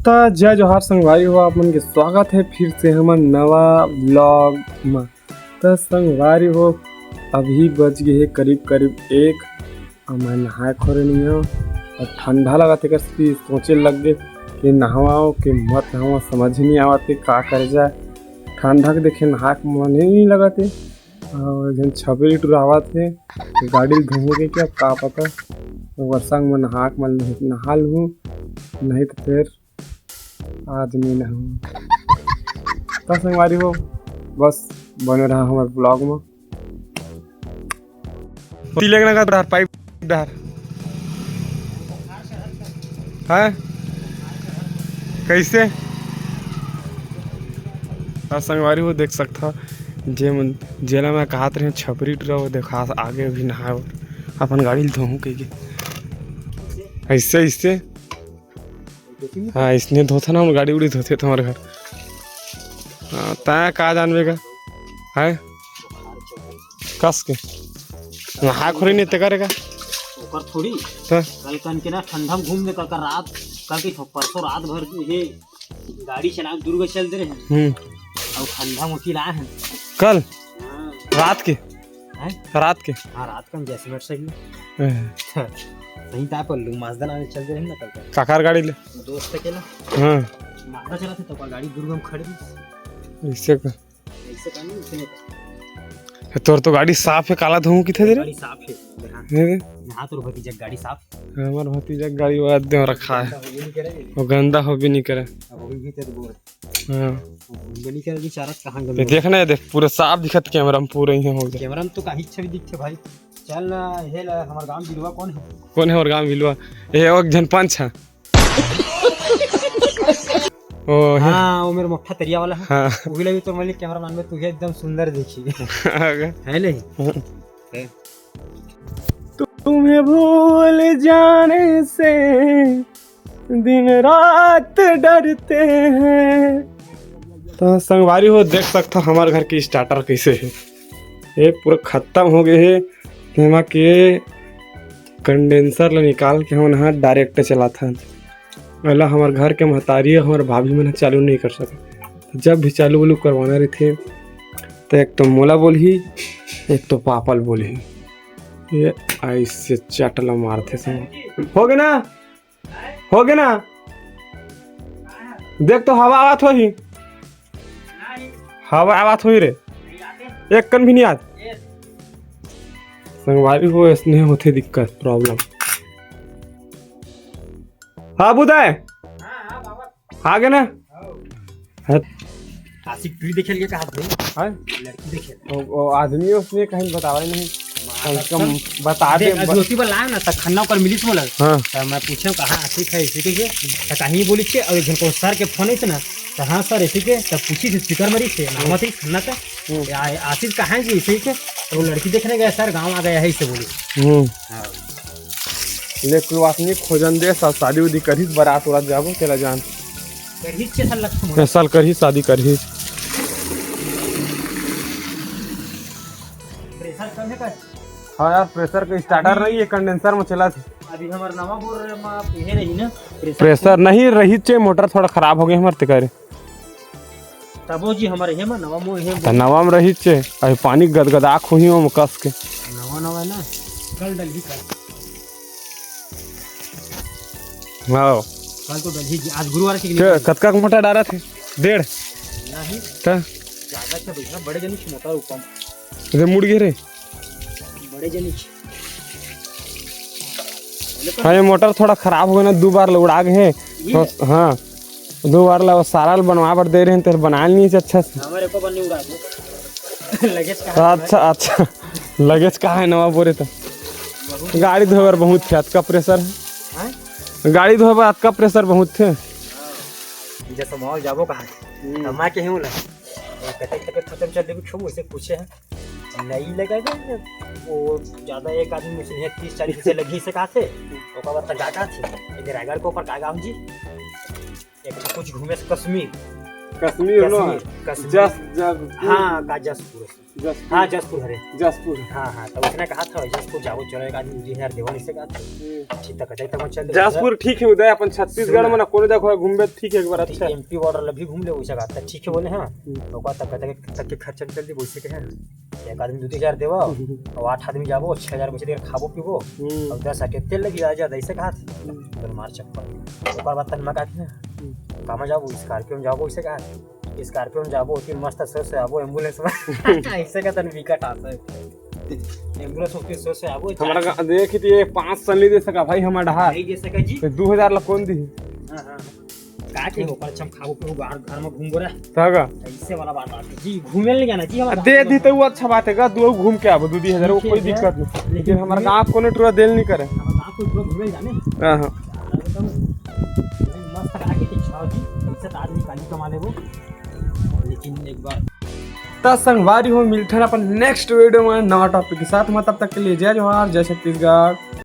तो जय जोहार संगवारी हो आप मन के स्वागत है फिर से हमन नवा व्लॉग में। तो संगवारी हो अभी बज गए है करीब 1 और मैं नहाए खोरे नहीं हूँ और ठंडा लगा थे कसी सोचे लग गए कि नहवाओ कि मत नहवा समझ नहीं आते का कर जाए। ठंडा के देखे नहा के मन ही नहीं लगा थे और जन छबरी टुरावा थे गाड़ी घूमो के क्या का पता वर्षा में नहा के मन नहा लूँ नहीं तो फिर आज नहीं नहाऊँ। तो संगवारी हो बस बने रहा हमारे ब्लॉग में लगना का डर पाइप डर है कैसे संगवारी हो देख सकता जेला में कहा रहे छपरी टूरा वो देखा आगे भी नहा अपन गाड़ी धोहूँ कही ऐसे हाँ इसने धोता ना हम गाड़ी उड़ी धोते तुम्हारे घर। हाँ तय कहा जानवे का है कस के नहा खोरी नहीं करेगा ओकर थोड़ी कल कन के ना ठंडा में घूमने का रात कल के परसों रात भर ये गाड़ी चला दुर्ग चलते रहे और ठंडा में उठी लाए हैं कल रात के रात के हाँ रात का जैसे सही नहीं था पर लोग माजदा आने चलते रहे ना कल काकार गाड़ी ले दोस्त के ना हाँ माजदा चलाते तो गाड़ी दुर्ग में खड़े इससे का ऐसे का नहीं उसने तोर तो गाड़ी साफ है काला धोऊं किथे दे गाड़ी साफ है यहाँ तो भतीजा गाड़ी साफ हमार भतीजा गाड़ी वाद दे रखा है वो गंदा हो भी नहीं करे अब भी तो बोल हां बनी कर बेचारा कहां गंदा देखना है देख पूरा साफ दिखत कैमरा में पूरा ही हो गया कैमरा में तो काहे छवि दिखते भाई चल ना हे हमार गांव बिलवा कौन है और गांव बिलवा ये एक जन पंच है ओ हां वो मेरा मोटा तरिया वाला है हां वो भी लगी तो मालिक कैमरामैन में तुझे एकदम सुंदर दिखी है नहीं तुम्हें भूल जाने से दिन रात डरते हैं। तो संगवारी हो देख सकता हमारे घर की स्टार्टर कैसे है ये पूरा खत्म हो गए है वहाँ के कंडेंसर निकाल के हम यहाँ डायरेक्ट चला था पहला हमारे घर के महतारी हमारे भाभी में चालू नहीं कर सके जब भी चालू वालू करवाना रहे थे तो एक तो मोला बोली एक तो पापल बोली ये ऐसे चटला मारते समय हो गए ना देख तो हवा आवत हो ही हवा आवत हो रे एक कन भी नहीं आत संगवारी हो इसने होते दिक्कत प्रॉब्लम। हाँ बुदाय आ गए ना आशिक ट्री देखे लिए कहा भाई लड़की देखे वो आदमी उसने कहीं बतावा नहीं कम बता दे ज्योति पर लाया ना त खन्ना पर मिलिस बोला हां तो मैं पूछे कहां आशिक है इसी के त कहीं बोली छे और जन को सर के फोन है ना तो हां सर इसी के तब पूछी थी स्पीकर मरी थे नाम थी खन्ना का आशिक कहां जी इसी के तो वो लड़की देखने गया सर गांव आ गया है इसे बोली हां ले कोई बात नहीं खोजन दे शादी उदी करही बारात उरात जाबो चला जान करही छे साल लग साल करही शादी करही प्रेशर कम है का हाँ यार प्रेशर का स्टार्टर नहीं है कंडेंसर में चला था अभी हमार नवा बोर में है नहीं ना प्रेशर नहीं रही चे मोटर थोड़ा खराब हो गई हमारे ते करे तबो जी हमारे है नवा मो है त नवा में रही चे अभी पानी गदगदा खोही में कस के नवा ना कल डल ही हां कल तो डल ही आज गुरुवार के कतका मोटा डारा थे 1.5 नहीं का ज्यादा से भैया बड़े जनी मोटा ऊपर रे मुड़ गए रे बड़े जनी हाँ ये मोटर थोड़ा खराब हो गया ना 2 बार उड़ा गए हैं तो हाँ 2 बार ला सारा बनवा पर दे रहे हैं तेरे बना नहीं अच्छा से हमारे को बन्नी उड़ा दो लगेज का अच्छा लगेज का है नवा बोरे तो गाड़ी धोबर बहुत थे का प्रेशर है गाड़ी धोबर का प्रेशर बहुत थे जैसे मॉल जाबो कहां मैं के हूं ला कटे खत्म चल देबो छो ऐसे पूछे है नहीं लगेगा वो ज्यादा एक आदमी में से 30-40 से लगी से का थे ओका बाद गाका थे एक रायगढ़ को ऊपर का गांव जी एक कुछ घूमे से कश्मीर लो हाँ का जसपुर हाँ जसपुर हरे जसपुर हाँ तो उसने कहा था जसपुर जाओ चलो एक आदमी 2000 देवन इससे कहा था ठीक तक तक चल जसपुर ठीक है उदय अपन छत्तीसगढ़ में ना कोनो देखो घूमबे ठीक है एक बार अच्छा एमपी बॉर्डर ला भी घूम ले वैसा कहा था ठीक है बोले हां तो का तक के खर्चा चल दी वैसे के है एक आदमी 2000 देवा और 8 आदमी जाबो 6000 बचे देर खाबो पीबो और 10 आके तेल लगी आ जा ऐसे कहा था तो मार चक्कर एक बार बात तन मगा था कामा जाबो स्कॉर्पियो में जाबो ऐसे कहा स्कॉर्पियो में जाबो तीन मस्त से आबो एम्बुलेंस में ऐसे का तन विकट आता है एम्बुलेंस होती से आबो हमारा देख ये 5 सली दे सका भाई हमार ढहार नहीं दे सका जी तो 2000 ला कौन दी हां हां का के ऊपर चम खाबो पीबो घर में घूमबो रे तागा ऐसे वाला बात आती जी घूमे ले जाना जी हम दे दी तो वो अच्छा बात है का दो घूम के आबो 2000 वो कोई दिक्कत नहीं लेकिन हमारा गांव कोनो टूरा देल नहीं करे आप कोई पूरा घूमे जाने हां हां मस्त आगे के छाव जी इज्जत आदमी काली कमा लेबो लेकिन एक बार तो संगवारी हो मिलते हैं अपन नेक्स्ट वीडियो में नवा टॉपिक के साथ। तब तक के लिए जय जवाहर जय छत्तीसगढ़।